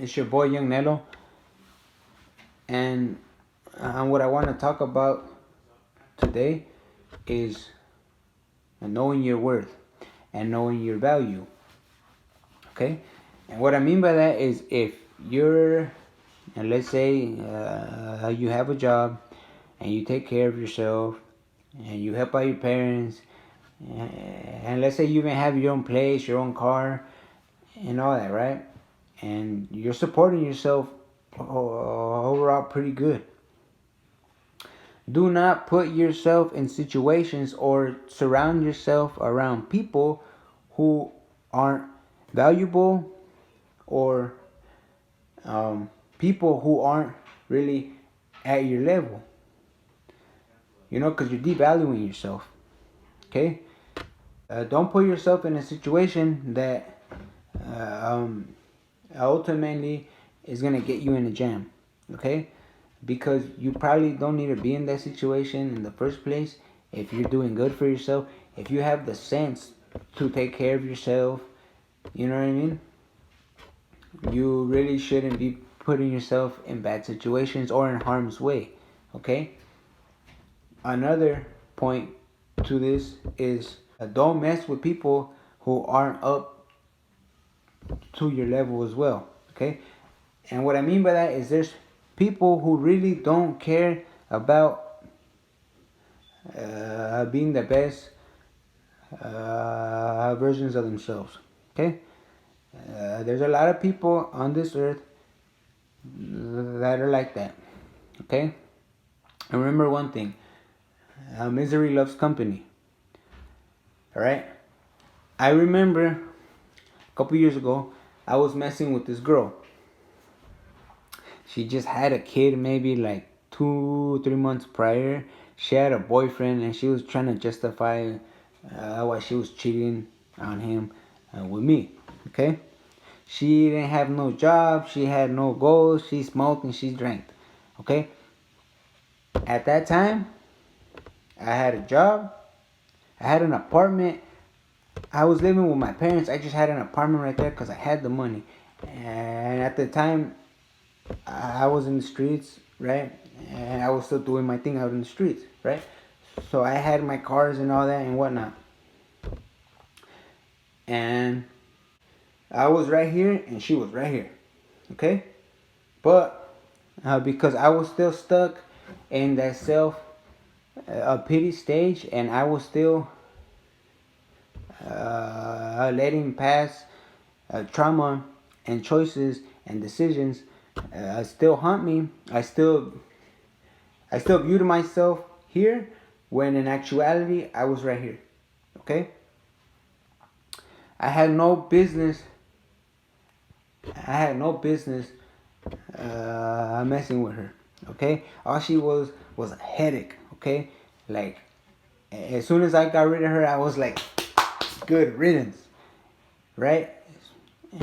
It's your boy Young Nello, and what I want to talk about today is knowing your worth and knowing your value. Okay, and what I mean by that is if you're, and let's say you have a job and you take care of yourself and you help out your parents, and let's say you even have your own place, your own car, and all that, right? And you're supporting yourself overall pretty good. Do not put yourself in situations or surround yourself around people who aren't valuable, or people who aren't really at your level. Because you're devaluing yourself. Okay? Don't put yourself in a situation that ultimately is going to get you in a jam. Okay? Because you probably don't need to be in that situation in the first place if you're doing good for yourself. If you have the sense to take care of yourself, you know what I mean? You really shouldn't be putting yourself in bad situations or in harm's way. Okay? Another point to this is don't mess with people who aren't up to your level as well. Okay? And what I mean by that is there's people who really don't care about being the best versions of themselves. Okay? There's a lot of people on this earth that are like that. Okay? And remember one thing, misery loves company. Alright? I remember a couple years ago, I was messing with this girl. She just had a kid maybe like 2-3 months prior. She had a boyfriend and she was trying to justify why she was cheating on him with me. Okay? She didn't have no job. She had no goals. She smoked and she drank. Okay? At that time, I had a job. I had an apartment. I was living with my parents. I just had an apartment right there because I had the money. And at the time, I was in the streets, right? And I was still doing my thing out in the streets, right? So I had my cars and all that and whatnot. And I was right here and she was right here, okay? But because I was still stuck in that self-pity stage, and I was still letting past trauma and choices and decisions still haunt me. I still viewed myself here when in actuality I was right here. Okay? I had no business messing with her. Okay? All she was a headache. Okay? Like, as soon as I got rid of her, I was like, good riddance. Right?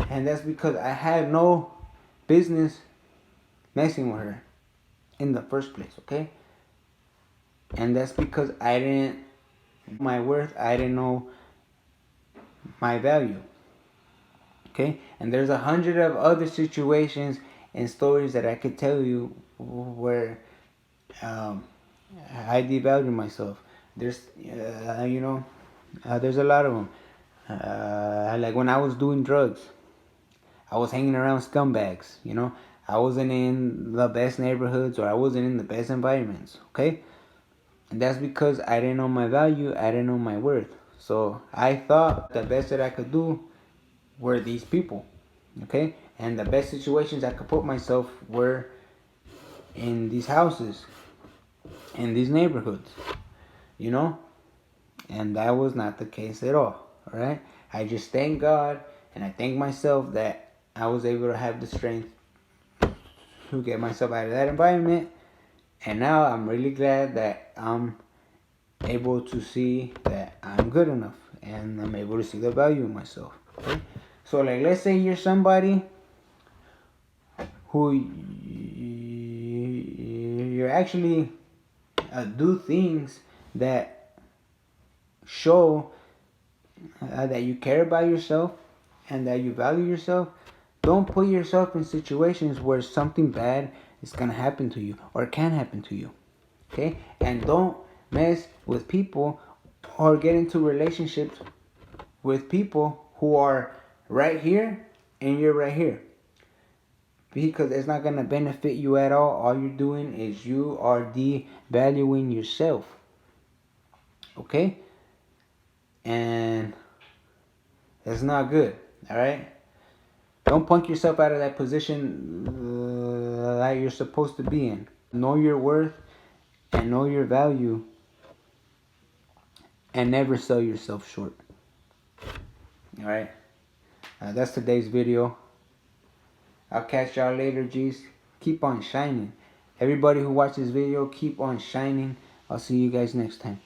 And that's because I had no business messing with her in the first place. Okay? And that's because I didn't know my worth. I didn't know my value. Okay? And there's 100 of other situations and stories that I could tell you where I devalued myself. There's, there's a lot of them. Like when I was doing drugs, I was hanging around scumbags. I wasn't in the best neighborhoods, or I wasn't in the best environments. Okay? And that's because I didn't know my value. I didn't know my worth. So I thought the best that I could do were these people. Okay? And the best situations I could put myself were in these houses, in these neighborhoods. And that was not the case at all. Alright? I just thank God and I thank myself that I was able to have the strength to get myself out of that environment. And now I'm really glad that I'm able to see that I'm good enough, and I'm able to see the value in myself. Okay? So like, let's say you're somebody who you're actually do things that show that you care about yourself and that you value yourself. Don't put yourself in situations where something bad is going to happen to you or can happen to you. Okay? And don't mess with people or get into relationships with people who are right here and you're right here. Because it's not going to benefit you at all. All you're doing is you are devaluing yourself. Okay? And it's not good. Alright? Don't punk yourself out of that position that you're supposed to be in. Know your worth and know your value. And never sell yourself short. Alright? That's today's video. I'll catch y'all later, G's. Keep on shining. Everybody who watches this video, keep on shining. I'll see you guys next time.